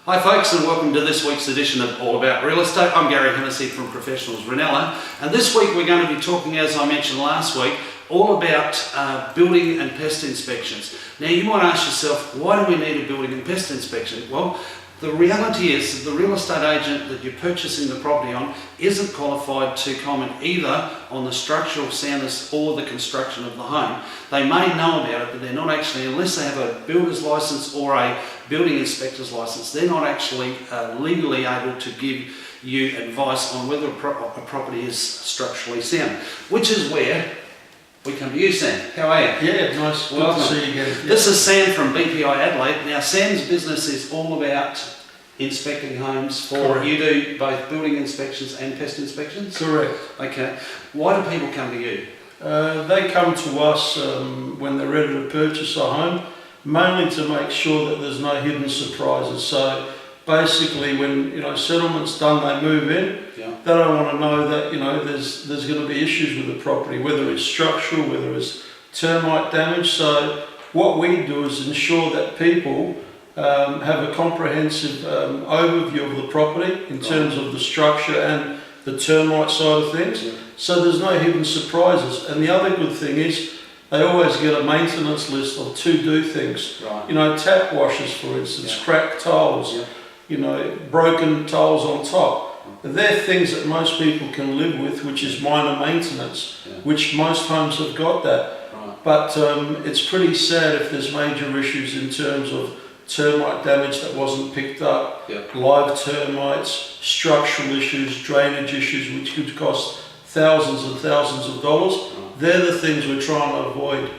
Hi folks, and welcome to this week's edition of All About Real Estate. I'm Gary Hennessy from Professionals Reynella, and this week we're going to be talking, as I mentioned last week, all about building and pest inspections. Now you might ask yourself, why do we need a building and pest inspection? Well, the reality is that the real estate agent that you're purchasing the property on isn't qualified to comment either on the structural soundness or the construction of the home. They may know about it, but they're not actually, unless they have a builder's license or a building inspector's license, they're not actually legally able to give you advice on whether a property is structurally sound, which is where we come to you, Sam. How are you? Yeah, nice. Welcome. Good to see you again. Yeah. This is Sam from BPI Adelaide. Now, Sam's business is all about inspecting homes for... Correct. You do both building inspections and pest inspections? Correct. Okay. Why do people come to you? They come to us when they're ready to purchase a home, mainly to make sure that there's no hidden surprises. So basically, when settlement's done, they move in. Yeah. They don't want to know that there's going to be issues with the property, whether it's structural, whether it's termite damage. So what we do is ensure that people have a comprehensive overview of the property in terms of the structure and the termite side of things. Yeah. So there's no hidden surprises. And the other good thing is they always get a maintenance list of to-do things. Right. Tap washers, for instance, Yeah. cracked tiles, Yeah. broken tiles on top. They're things that most people can live with, which is minor maintenance, Yeah. which most homes have got that. Right. But it's pretty sad if there's major issues in terms of termite damage that wasn't picked up, Yeah. live termites, structural issues, drainage issues, which could cost thousands and thousands of dollars. Right. They're the things we're trying to avoid.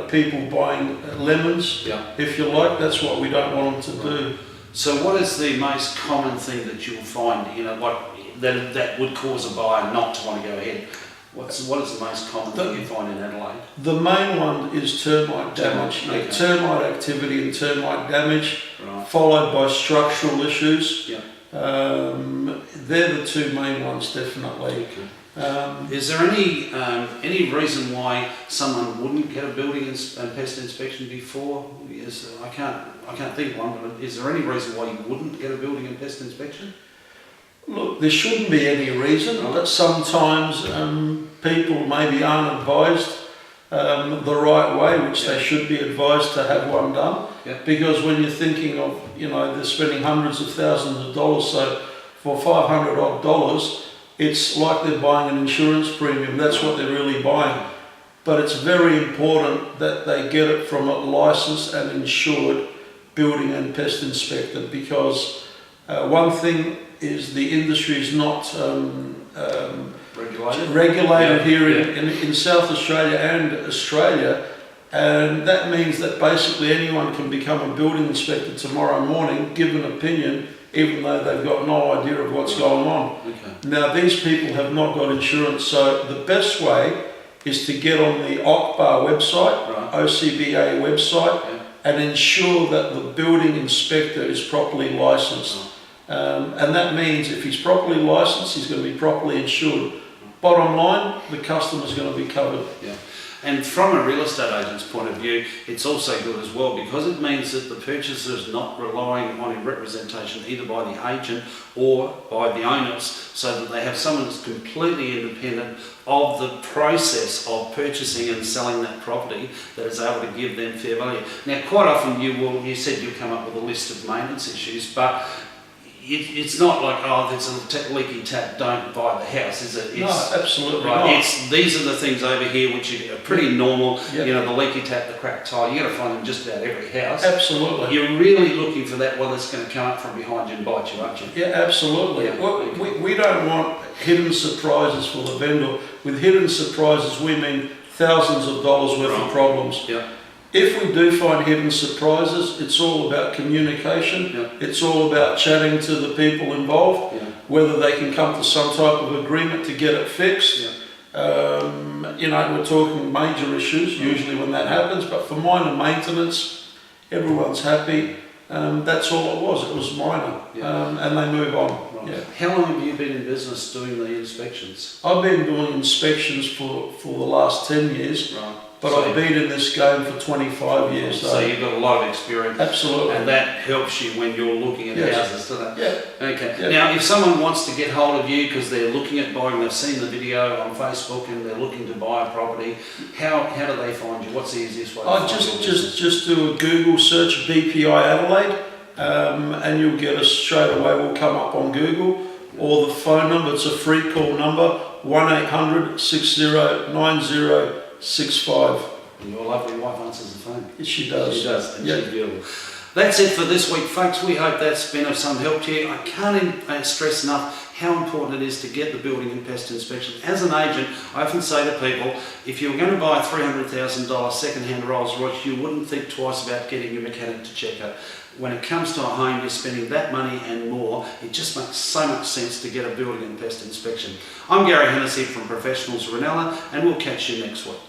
People buying lemons, Yeah. if you like, that's what we don't want them to do. So what is the most common thing that you'll find, that would cause a buyer not to want to go ahead? What is the most common thing you find in Adelaide? The main one is termite damage. Okay. Termite activity and termite damage, Right. followed by structural issues. Yeah. They're the two main ones, definitely. Okay. Is there any reason why someone wouldn't get a building and pest inspection before? I can't think of one, but is there any reason why you wouldn't get a building and pest inspection? Look, there shouldn't be any reason, but sometimes people maybe aren't advised the right way, which they should be advised to have one done. Yeah. Because when you're thinking of, they're spending hundreds of thousands of dollars, so for $500 odd, it's like they're buying an insurance premium. That's what they're really buying. But it's very important that they get it from a licensed and insured building and pest inspector, because one thing is the industry is not regulated here in South Australia and Australia, and that means that basically anyone can become a building inspector tomorrow morning, give an opinion, even though they've got no idea of what's going on. Okay. Now these people have not got insurance, so the best way is to get on the OCBA website, Right. OCBA website, Yeah. and ensure that the building inspector is properly licensed. And that means if he's properly licensed, he's going to be properly insured. Bottom line, the customer's going to be covered. Yeah. And from a real estate agent's point of view, it's also good as well, because it means that the purchaser is not relying on a representation either by the agent or by the owners, so that they have someone that's completely independent of the process of purchasing and selling that property, that is able to give them fair value. Now, quite often you said you'll come up with a list of maintenance issues, but it's not like, there's a leaky tap, don't buy the house, is it? No, absolutely right, not. These are the things over here which are pretty normal. Yeah. The leaky tap, the cracked tile, you're going to find them just about every house. Absolutely. You're really looking for that one that's going to come up from behind you and bite you, aren't you? Yeah, absolutely. Yeah. Well, we don't want hidden surprises for the vendor. With hidden surprises, we mean thousands of dollars worth of problems. Yeah. If we do find hidden surprises, it's all about communication. Yeah. It's all about chatting to the people involved, Yeah. whether they can come to some type of agreement to get it fixed. Yeah. We're talking major issues usually when that happens, but for minor maintenance, everyone's happy. That's all it was. It was minor, and they move on. Right. Yeah. How long have you been in business doing the inspections? I've been doing inspections for the last 10 years. Right. but So I've been in this game for 25 years. So you've got a lot of experience. Absolutely. And that helps you when you're looking at houses, doesn't it? Yeah. Okay. Yeah. Now, if someone wants to get hold of you because they're looking at buying, they've seen the video on Facebook and they're looking to buy a property, how do they find you? What's the easiest way to find you? Just do a Google search, BPI Adelaide, and you'll get us straight away. We'll come up on Google. Or the phone number, it's a free call number, 1-800-60-9065. And your lovely wife answers the phone. Yes, she does. She does, and Yeah. she's beautiful. That's it for this week, folks. We hope that's been of some help to you. I can't stress enough how important it is to get the building and pest inspection. As an agent, I often say to people, if you were going to buy a $300,000 second-hand Rolls Royce, you wouldn't think twice about getting your mechanic to check it. When it comes to a home, you're spending that money and more. It just makes so much sense to get a building and pest inspection. I'm Gary Hennessy from Professionals Reynella, and we'll catch you next week.